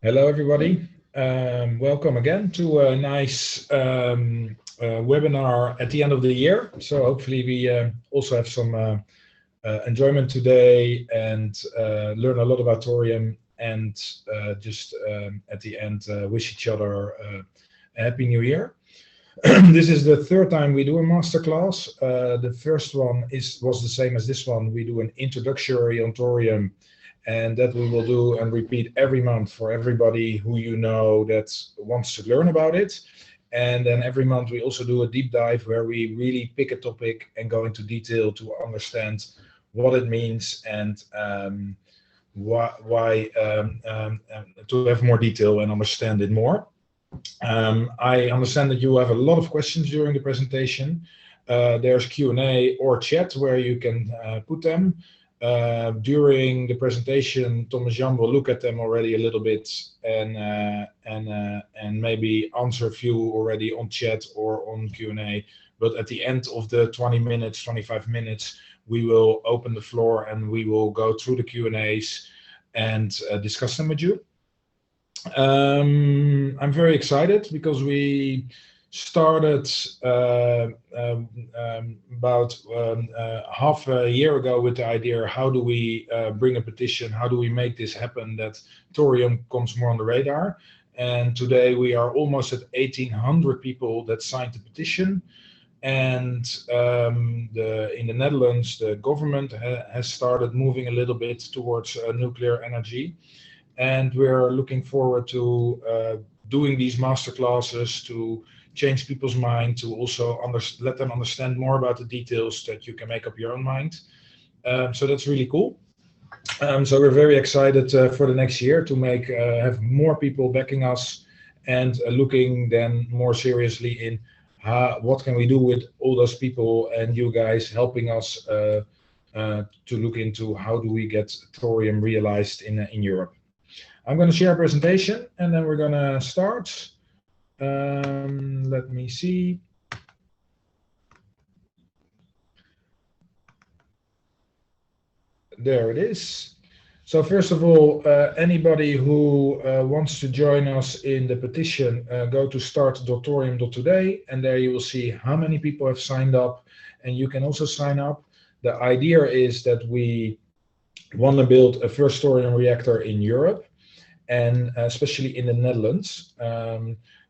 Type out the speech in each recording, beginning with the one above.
Hello, everybody. Welcome again to a nice webinar at the end of the year. So hopefully we also have some enjoyment today and learn a lot about thorium and just at the end wish each other a happy new year. This is the third time we do a masterclass. The first one was the same as this one. We do an introductory on thorium, and that we will do and repeat every month for everybody who you know that wants to learn about it. And then every month we also do a deep dive where we really pick a topic and go into detail to understand what it means and why to have more detail and understand it more. I understand that you have a lot of questions during the presentation. There's Q&A or chat where you can put them. During the presentation, Thomas Jan will look at them already a little bit and maybe answer a few already on chat or on Q&A. But at the end of the 20 minutes, 25 minutes, we will open the floor and we will go through the Q&As and discuss them with you. I'm very excited because we started about half a year ago with the idea, how do we bring a petition, how do we make this happen, that thorium comes more on the radar. And today we are almost at 1,800 people that signed the petition. And in the Netherlands, the government has started moving a little bit towards nuclear energy. And we're looking forward to doing these master classes to change people's mind, to also let them understand more about the details that you can make up your own mind. So that's really cool. So we're very excited for the next year to have more people backing us and looking then more seriously in what can we do with all those people and you guys helping us to look into how do we get thorium realized in Europe. I'm going to share a presentation and then we're going to start. Let me see. There it is. So first of all, anybody who wants to join us in the petition, go to start.thorium.today and there you will see how many people have signed up, and you can also sign up. The idea is that we want to build a first thorium reactor in Europe, and especially in the Netherlands.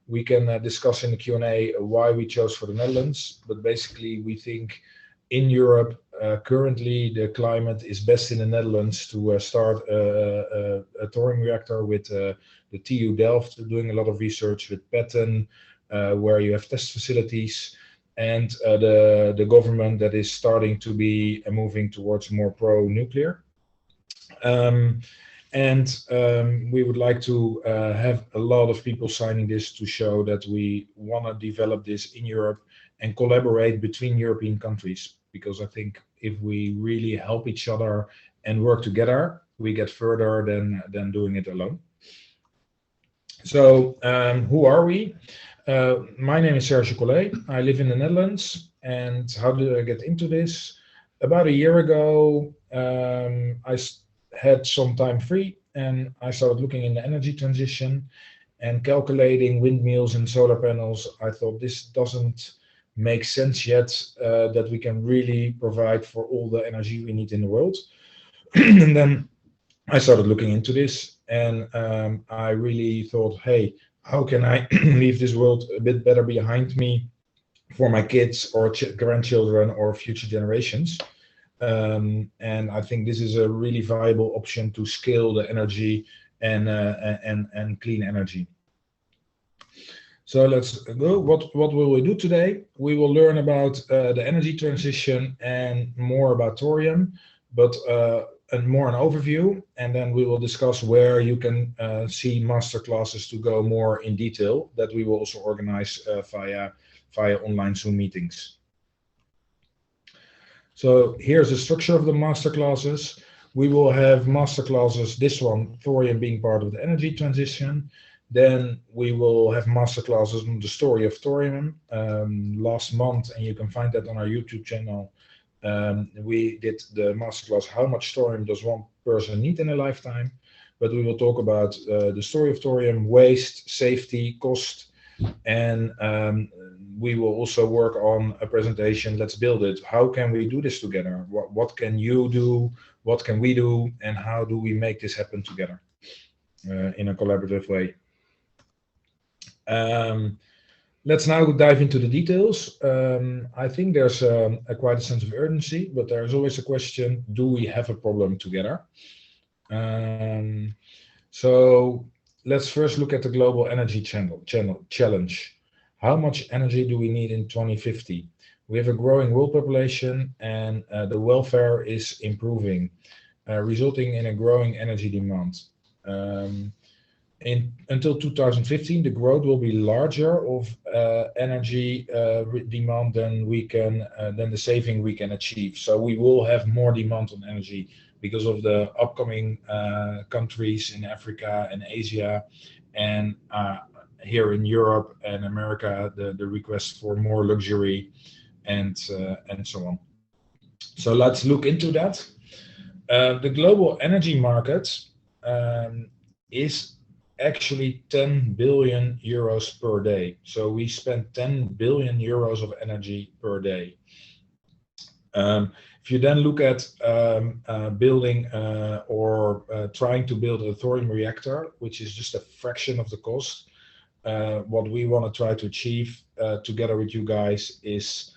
We can discuss in the Q&A why we chose for the Netherlands, but basically we think in Europe, currently the climate is best in the Netherlands to start a thorium reactor with the TU Delft doing a lot of research, with Petten, where you have test facilities, and the government that is starting to be moving towards more pro-nuclear. We would like to have a lot of people signing this to show that we want to develop this in Europe and collaborate between European countries, because I think if we really help each other and work together, we get further than doing it alone. So who are we? My name is Serge Collet. I live in the Netherlands. And how did I get into this? About a year ago, I had some time free and I started looking in the energy transition and calculating windmills and solar panels. I thought this doesn't make sense yet, that we can really provide for all the energy we need in the world. And then I started looking into this and I really thought, hey, how can I leave this world a bit better behind me for my kids or grandchildren or future generations? And I think this is a really viable option to scale the energy and clean energy. So let's go. What will we do today? We will learn about the energy transition and more about thorium, but and more an overview. And then we will discuss where you can see master classes to go more in detail that we will also organize via online Zoom meetings. So here's the structure of the master classes. We will have master classes, this one, thorium being part of the energy transition. Then we will have master classes on the story of thorium. Last month, and you can find that on our YouTube channel, we did the masterclass, how much thorium does one person need in a lifetime? but we will talk about the story of thorium, waste, safety, cost, and we will also work on a presentation. Let's build it. How can we do this together? What can you do? What can we do? And how do we make this happen together in a collaborative way? Let's now dive into the details. I think there's quite a sense of urgency, but there's always a question, do we have a problem together? So let's first look at the global energy challenge. How much energy do we need in 2050? We have a growing world population, and the welfare is improving, resulting in a growing energy demand. Until 2015, the growth will be larger of energy demand than the saving we can achieve. So we will have more demand on energy because of the upcoming countries in Africa and Asia, and here in Europe and America, the request for more luxury and so on. So let's look into that. The global energy market is actually 10 billion euros per day. So we spend 10 billion euros of energy per day. If you then look at building or trying to build a thorium reactor, which is just a fraction of the cost, what we want to try to achieve together with you guys is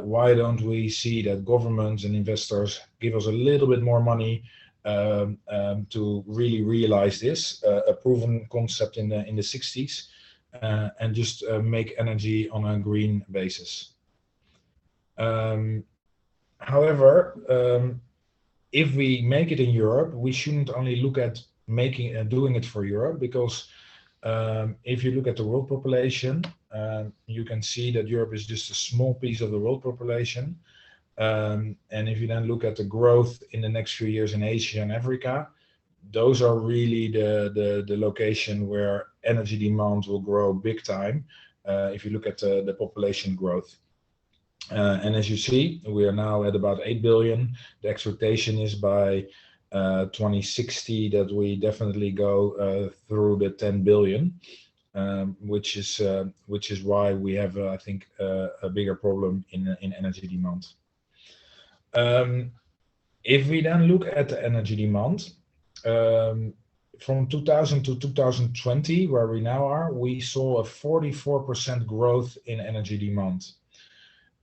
why don't we see that governments and investors give us a little bit more money to really realize this, a proven concept in the 60s, and just make energy on a green basis. However, if we make it in Europe, we shouldn't only look at making and doing it for Europe, because if you look at the world population, you can see that Europe is just a small piece of the world population. And if you then look at the growth in the next few years in Asia and Africa, those are really the location where energy demand will grow big time if you look at the population growth. And as you see, we are now at about 8 billion. The expectation is by 2060 that we definitely go through the 10 billion, which is why we have, I think, a bigger problem in energy demand. If we then look at the energy demand, from 2000 to 2020, where we now are, we saw a 44% growth in energy demand.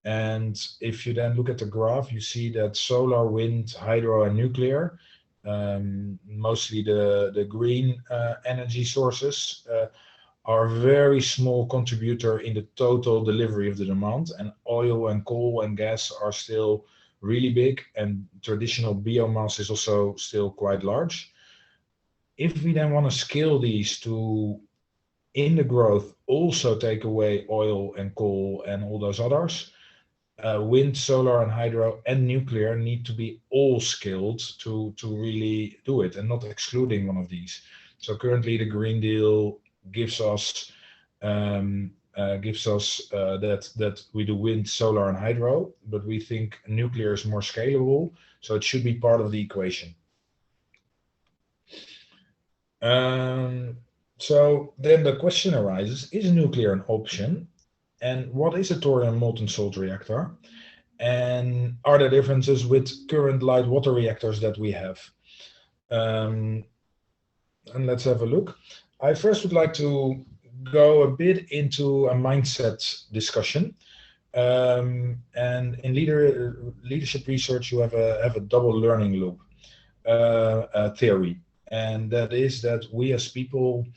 And if you then look at the graph, you see that solar, wind, hydro, and nuclear, mostly the green energy sources, are a very small contributor in the total delivery of the demand, and oil and coal and gas are still really big, and traditional biomass is also still quite large. If we then want to scale these to, in the growth, also take away oil and coal and all those others, wind, solar, and hydro and nuclear need to be all scaled to really do it, and not excluding one of these. So currently the Green Deal gives us that we do wind, solar, and hydro, but we think nuclear is more scalable, so it should be part of the equation. So then the question arises, is nuclear an option? And what is a thorium molten salt reactor? And are there differences with current light water reactors that we have? And let's have a look. I first would like to go a bit into a mindset discussion. And in leadership research, you have a double learning loop theory. And that is that we as people,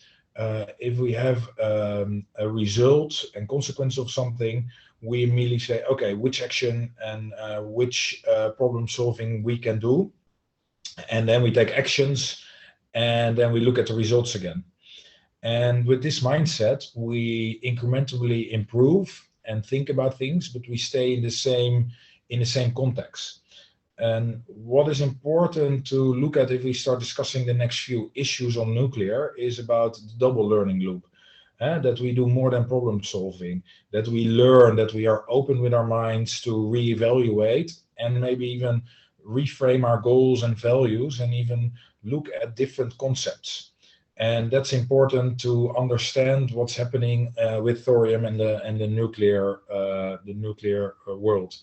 if we have a result and consequence of something, we immediately say, okay, which action and which problem solving we can do. And then we take actions, and then we look at the results again. And with this mindset, we incrementally improve and think about things, but we stay in the same context. And what is important to look at if we start discussing the next few issues on nuclear is about the double learning loop. That we do more than problem solving, that we learn, that we are open with our minds to reevaluate and maybe even reframe our goals and values, and even look at different concepts. And that's important to understand what's happening with thorium and the nuclear world.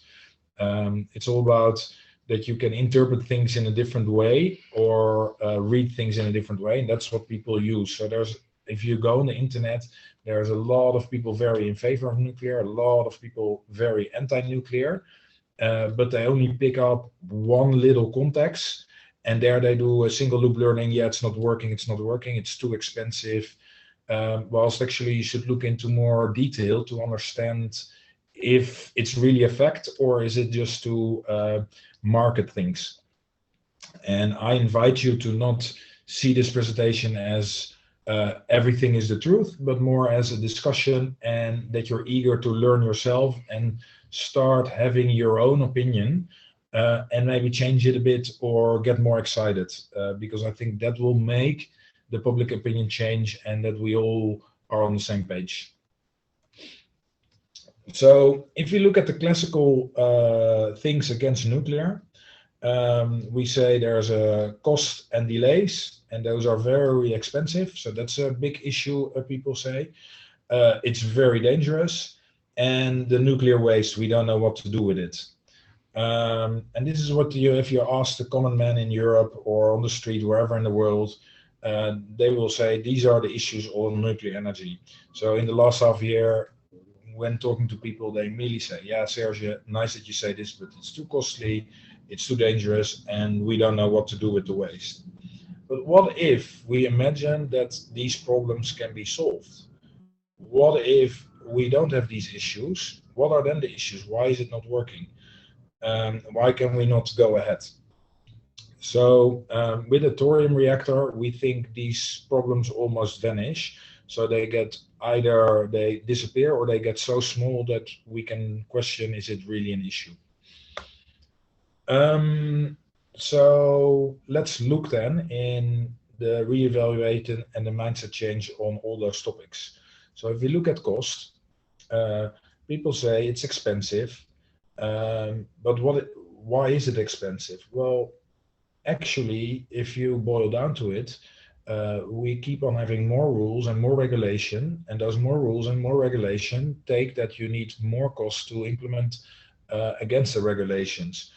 It's all about that you can interpret things in a different way or read things in a different way, and that's what people use. So if you go on the internet, there's a lot of people very in favor of nuclear, a lot of people very anti-nuclear, but they only pick up one little context, and there they do a single loop learning. Yeah, it's not working, it's too expensive. Whilst actually you should look into more detail to understand if it's really a fact or is it just to market things. And I invite you to not see this presentation as everything is the truth, but more as a discussion, and that you're eager to learn yourself and start having your own opinion, and maybe change it a bit or get more excited, because I think that will make the public opinion change and that we all are on the same page. So if you look at the classical things against nuclear, we say there's a cost and delays, and those are very expensive. So that's a big issue, people say. It's very dangerous. And the nuclear waste, we don't know what to do with it. And this is what if you ask the common man in Europe or on the street, wherever in the world, they will say these are the issues on nuclear energy. So in the last half year, when talking to people, they immediately say, yeah, Serge, nice that you say this, but it's too costly, it's too dangerous, and we don't know what to do with the waste. But what if we imagine that these problems can be solved? What if we don't have these issues? What are then the issues? Why is it not working? Why can we not go ahead? So with a thorium reactor, we think these problems almost vanish. So they get either they disappear or they get so small that we can question, is it really an issue? So let's look then in the reevaluating and the mindset change on all those topics. So if we look at cost, people say it's expensive, but why is it expensive? Well, actually, if you boil down to it, we keep on having more rules and more regulation, and those more rules and more regulation take that you need more cost to implement against the regulations.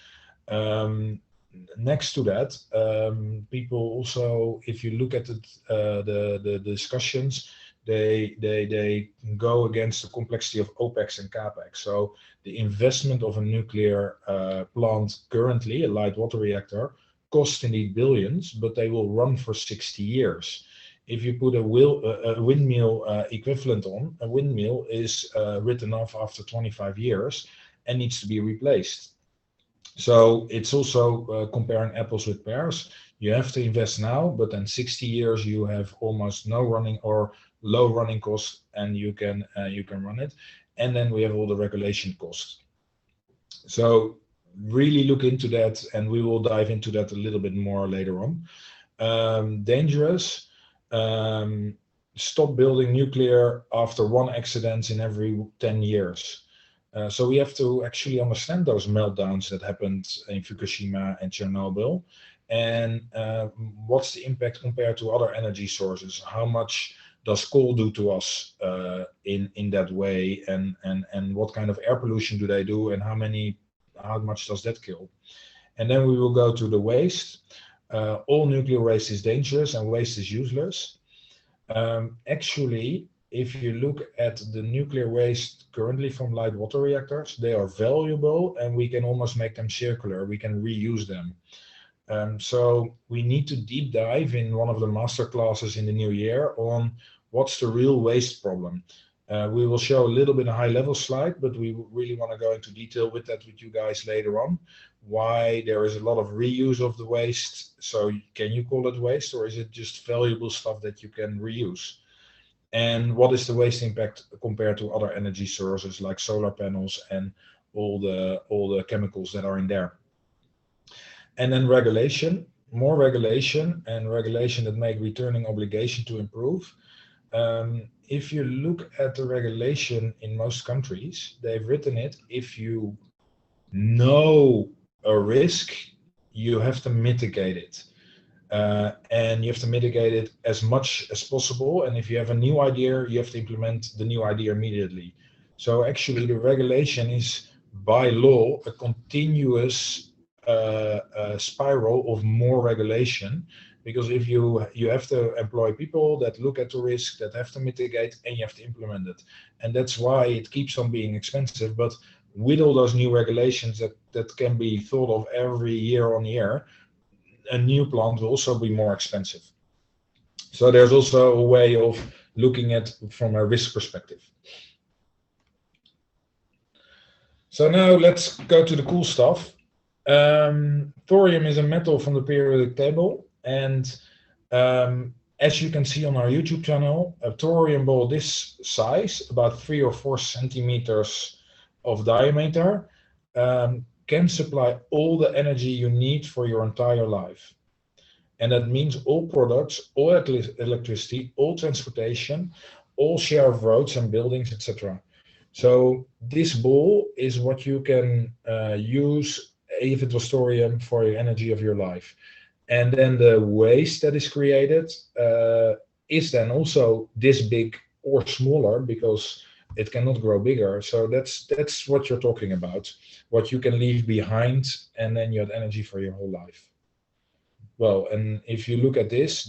Next to that, people also, if you look at the discussions, they go against the complexity of OPEX and CAPEX. So the investment of a nuclear plant currently, a light water reactor, cost indeed billions, but they will run for 60 years. If you put a windmill equivalent on, a windmill is written off after 25 years and needs to be replaced. So it's also comparing apples with pears. You have to invest now, but then 60 years you have almost no running or low running costs, and you can run it. And then we have all the regulation costs. So really look into that, and we will dive into that a little bit more later on. Dangerous. Stop building nuclear after one accident in every 10 years. So we have to actually understand those meltdowns that happened in Fukushima and Chernobyl, and what's the impact compared to other energy sources? How much does coal do to us in that way, and what kind of air pollution do they do, and how much does that kill? And then we will go to the waste. All nuclear waste is dangerous and waste is useless. Actually, if you look at the nuclear waste currently from light water reactors, they are valuable and we can almost make them circular. We can reuse them. So we need to deep dive in one of the master classes in the new year on what's the real waste problem. We will show a little bit a high-level slide, but we really want to go into detail with that with you guys later on. Why there is a lot of reuse of the waste. So can you call it waste, or is it just valuable stuff that you can reuse? And what is the waste impact compared to other energy sources like solar panels and all the chemicals that are in there? And then regulation, more regulation, and regulation that make returning obligation to improve. If you look at the regulation in most countries, they've written it, if you know a risk, you have to mitigate it. and you have to mitigate it as much as possible. And if you have a new idea, you have to implement the new idea immediately. So actually, the regulation is by law a continuous spiral of more regulation, because if you have to employ people that look at the risk, that have to mitigate, and you have to implement it, and that's why it keeps on being expensive. But with all those new regulations that can be thought of every year on year, a new plant will also be more expensive. So there's also a way of looking at from a risk perspective. So now let's go to the cool stuff. Thorium is a metal from the periodic table, and as you can see on our YouTube channel, a thorium ball this size, about 3 or 4 centimeters of diameter, can supply all the energy you need for your entire life. And that means all products, all electricity, all transportation, all share of roads and buildings, etc. So this ball is what you can use, if it was thorium, for your energy of your life. And then the waste that is created is then also this big or smaller, because it cannot grow bigger. So that's what you're talking about, what you can leave behind, and then you have energy for your whole life. Well, and if you look at this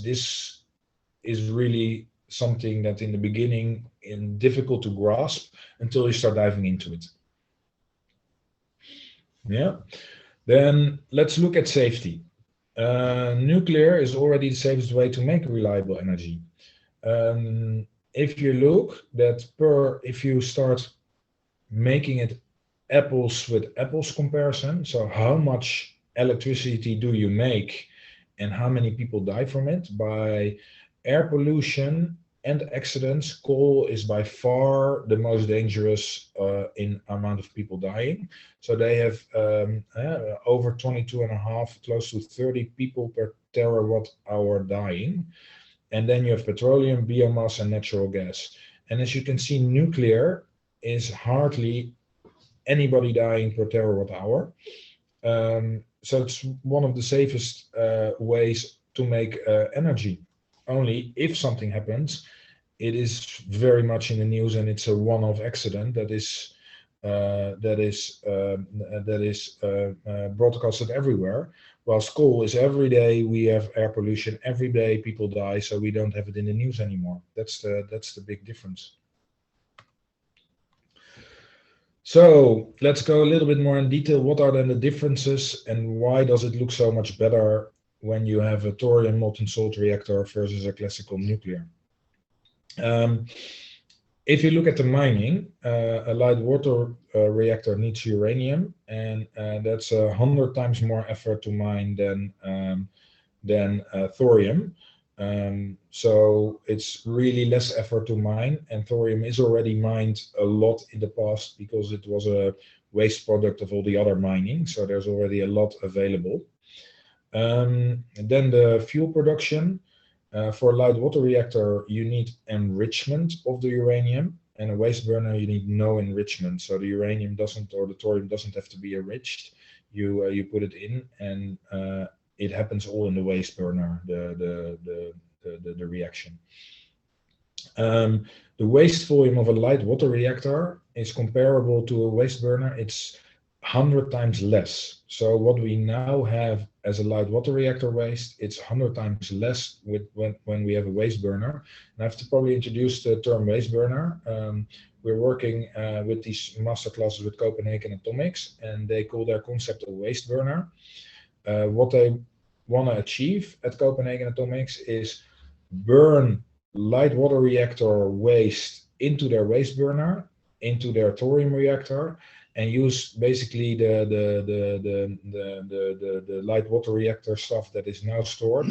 is really something that in the beginning is difficult to grasp until you start diving into it. Yeah. Then let's look at safety. Nuclear is already the safest way to make reliable energy. If you look if you start making it apples with apples comparison, so how much electricity do you make and how many people die from it? By air pollution and accidents, coal is by far the most dangerous in amount of people dying. So they have over 22.5, close to 30 people per terawatt hour dying. And then you have petroleum, biomass, and natural gas. And as you can see, nuclear is hardly anybody dying per terawatt hour. So it's one of the safest ways to make energy. Only if something happens, it is very much in the news, and it's a one-off accident that is broadcasted everywhere. Whilst coal is every day we have air pollution, every day people die, so we don't have it in the news anymore. That's the big difference. So let's go a little bit more in detail. What are then the differences, and why does it look so much better when you have a thorium molten salt reactor versus a classical nuclear? If you look at the mining, a light water reactor needs uranium, and that's 100 times more effort to mine than thorium. So it's really less effort to mine, and thorium is already mined a lot in the past because it was a waste product of all the other mining, so there's already a lot available. And then the fuel production, for a light water reactor you need enrichment of the uranium, and a waste burner you need no enrichment, so the uranium doesn't, or the thorium doesn't have to be enriched. You put it in, and it happens all in the waste burner, the reaction. The waste volume of a light water reactor is comparable to a waste burner. It's 100 times less. So what we now have as a light water reactor waste, it's 100 times less when we have a waste burner. And I have to probably introduce the term waste burner. We're working with these master classes with Copenhagen Atomics, and they call their concept a waste burner. What they want to achieve at Copenhagen Atomics is burn light water reactor waste into their waste burner, into their thorium reactor, and use basically the light water reactor stuff that is now stored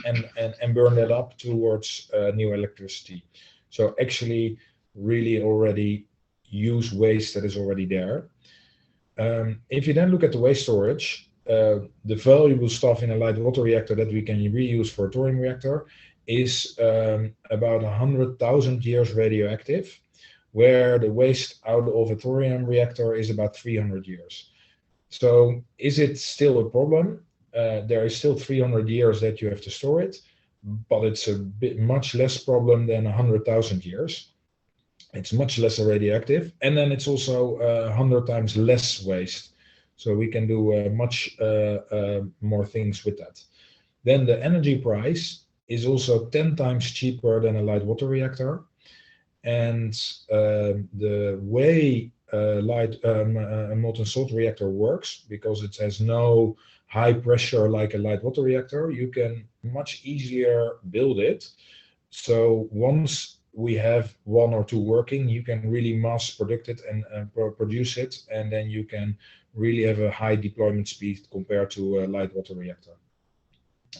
and burn that up towards new electricity. So actually really already use waste that is already there. If you then look at the waste storage, the valuable stuff in a light water reactor that we can reuse for a thorium reactor is about 100,000 years radioactive, where the waste out of a thorium reactor is about 300 years. So is it still a problem? there is still 300 years that you have to store it, but it's a bit much less problem than 100,000 years. It's much less radioactive, and then it's also 100 times less waste. So we can do much more things with that. Then the energy price is also 10 times cheaper than a light water reactor. And the way a molten salt reactor works, because it has no high pressure like a light water reactor, you can much easier build it. So once we have one or two working, you can really mass produce it and produce it, and then you can really have a high deployment speed compared to a light water reactor.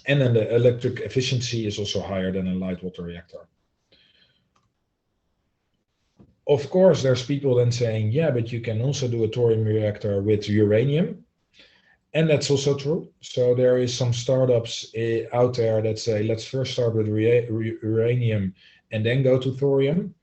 And then the electric efficiency is also higher than a light water reactor. Of course, there's people then saying, yeah, but you can also do a thorium reactor with uranium. And that's also true. So there is some startups out there that say, let's first start with uranium and then go to thorium.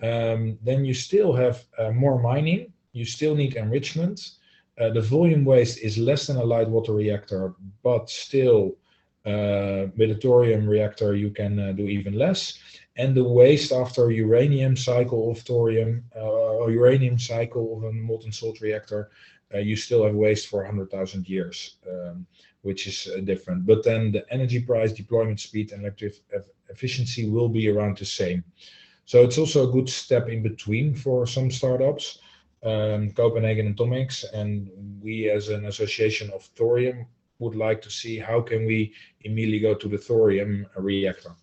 Then you still have more mining. You still need enrichment. The volume waste is less than a light water reactor, but still with a thorium reactor, you can do even less. And the waste after uranium cycle of thorium, or uranium cycle of a molten salt reactor, you still have waste for 100,000 years, which is different. But then the energy price, deployment speed, and electric efficiency will be around the same. So it's also a good step in between for some startups, Copenhagen Atomics, and we as an association of thorium would like to see how can we immediately go to the thorium reactor.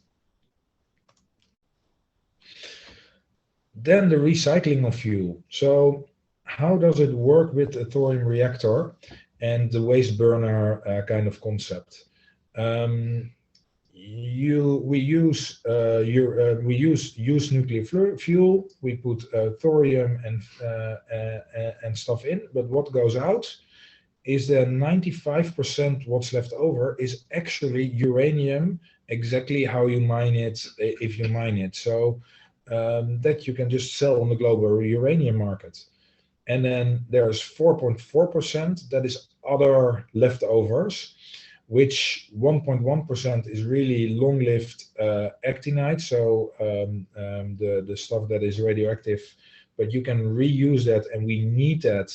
Then the recycling of fuel. So how does it work with a thorium reactor and the waste burner kind of concept? We use used nuclear fuel. We put thorium and stuff in, but what goes out is that 95% what's left over is actually uranium, exactly how you mine it, if you mine it. So that you can just sell on the global uranium market. And then there's 4.4% that is other leftovers, which 1.1% is really long-lived actinide, so the stuff that is radioactive, but you can reuse that, and we need that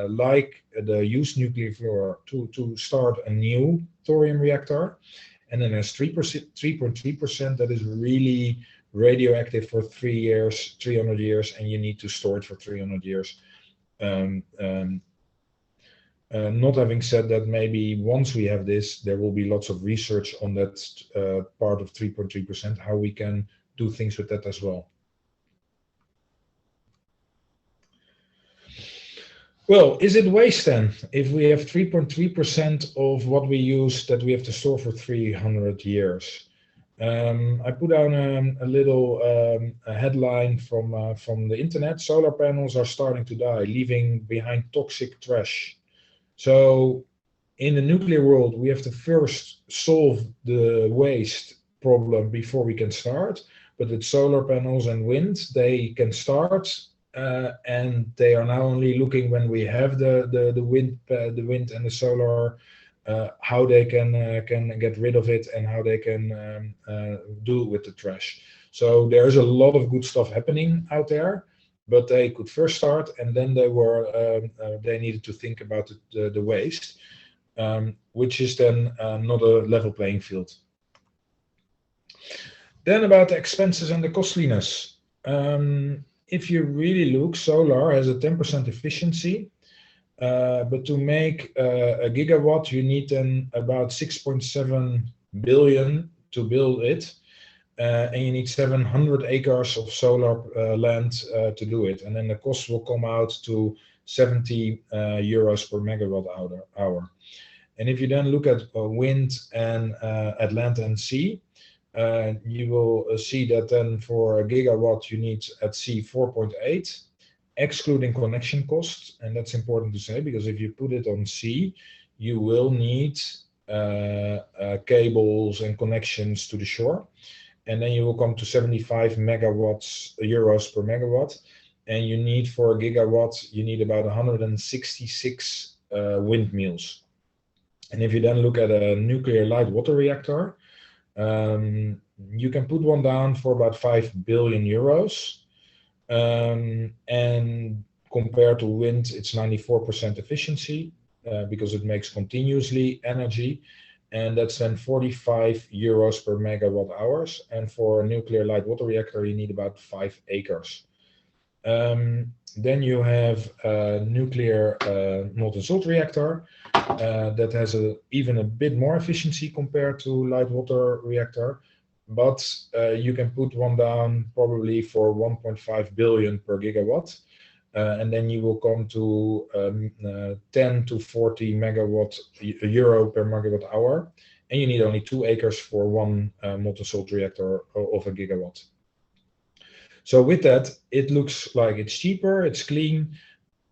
like the used nuclear fuel to start a new thorium reactor. And then there's 3.3% that is really radioactive for 3 years, 300 years, and you need to store it for 300 years. Not having said that, maybe once we have this, there will be lots of research on that part of 3.3%, how we can do things with that as well. Well, is it waste then? If we have 3.3% of what we use that we have to store for 300 years. I put down a little headline from the internet. Solar panels are starting to die, leaving behind toxic trash. So in the nuclear world, we have to first solve the waste problem before we can start. But with solar panels and wind, they can start, and they are now only looking when we have the wind and the solar, how they can get rid of it and how they can do with the trash. So there's a lot of good stuff happening out there, but they could first start, and then they needed to think about the waste, which is then not a level playing field. Then about the expenses and the costliness. If you really look, solar has a 10% efficiency. But to make a gigawatt, you need then about 6.7 billion to build it, and you need 700 acres of solar land to do it. And then the cost will come out to 70 euros per megawatt hour. And if you then look at wind and at land and sea, you will see that then for a gigawatt you need at sea 4.8. excluding connection costs, and that's important to say, because if you put it on sea, you will need cables and connections to the shore, and then you will come to 75 euros per megawatt, and you need for a gigawatt, you need about 166 windmills. And if you then look at a nuclear light water reactor, you can put one down for about 5 billion euros. And compared to wind, it's 94% efficiency because it makes continuously energy. And that's then 45 euros per megawatt hours. And for a nuclear light water reactor, you need about 5 acres. Then you have a nuclear molten salt reactor that has even a bit more efficiency compared to light water reactor, but you can put one down probably for 1.5 billion per gigawatt, and then you will come to 10 to 40 euro per megawatt hour, and you need only 2 acres for one molten salt reactor of a gigawatt. So with that, it looks like it's cheaper, it's clean.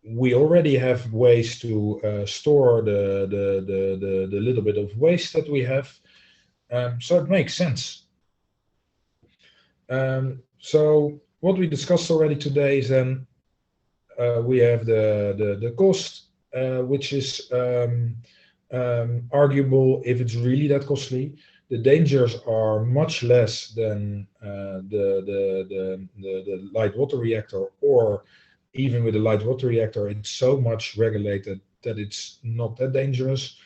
We already have ways to store the little bit of waste that we have. So it makes sense. So what we discussed already today is then we have the cost, which is arguable if it's really that costly. The dangers are much less than the light water reactor, or even with the light water reactor, it's so much regulated that it's not that dangerous.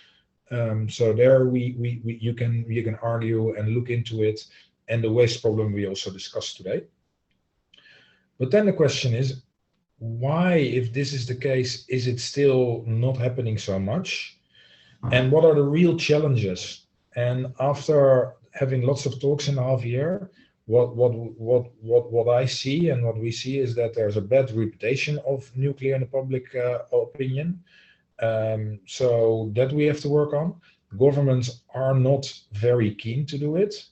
So there you can argue and look into it, and the waste problem we also discussed today. But then the question is, why, if this is the case, is it still not happening so much? And what are the real challenges? And after having lots of talks in a half year, what I see and what we see is that there's a bad reputation of nuclear in the public opinion. So that we have to work on. Governments are not very keen to do it.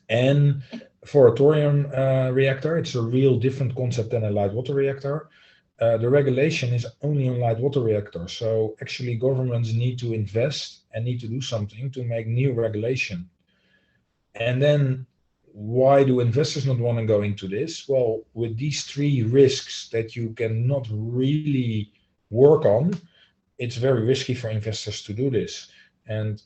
And for a thorium reactor, it's a real different concept than a light water reactor. The regulation is only on light water reactors. So actually governments need to invest and need to do something to make new regulation. And then why do investors not want to go into this? Well, with these 3 risks that you cannot really work on, it's very risky for investors to do this. And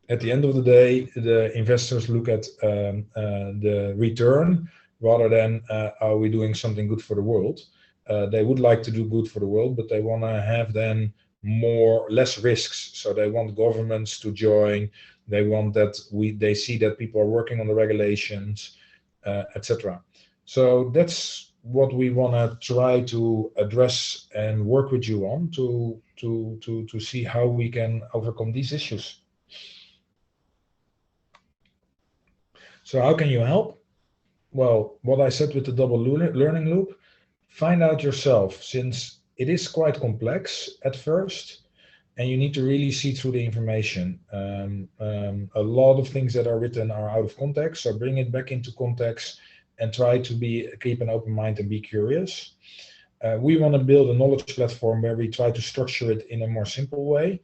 at the end of the day, the investors look at the return rather than are we doing something good for the world. They would like to do good for the world, but they want to have then less risks. So they want governments to join. They want that they see that people are working on the regulations, etc. So that's what we want to try to address and work with you on to see how we can overcome these issues. So how can you help? Well, what I said with the double learning loop, find out yourself, since it is quite complex at first, and you need to really see through the information. A lot of things that are written are out of context, so bring it back into context and try to keep an open mind and be curious. We want to build a knowledge platform where we try to structure it in a more simple way.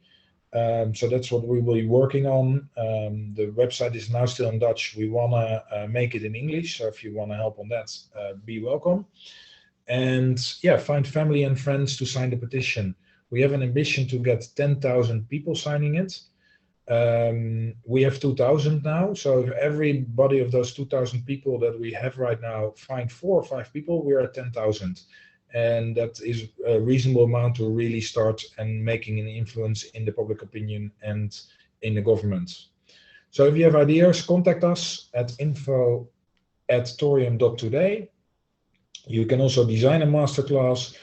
So that's what we will be working on. The website is now still in Dutch. We want to make it in English, so if you want to help on that, be welcome. And yeah, find family and friends to sign the petition. We have an ambition to get 10,000 people signing it. We have 2,000 now, so if everybody of those 2,000 people that we have right now find 4 or 5 people, we're at 10,000. And that is a reasonable amount to really start and making an influence in the public opinion and in the government. So if you have ideas, contact us at info@thorium.today. You can also design a masterclass,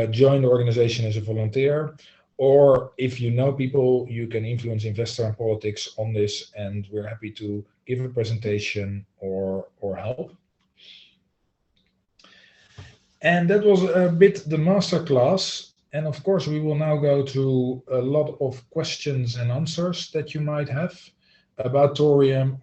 join the organization as a volunteer, or if you know people, you can influence investor and politics on this, and we're happy to give a presentation or help. And that was a bit the masterclass. And of course, we will now go to a lot of questions and answers that you might have about thorium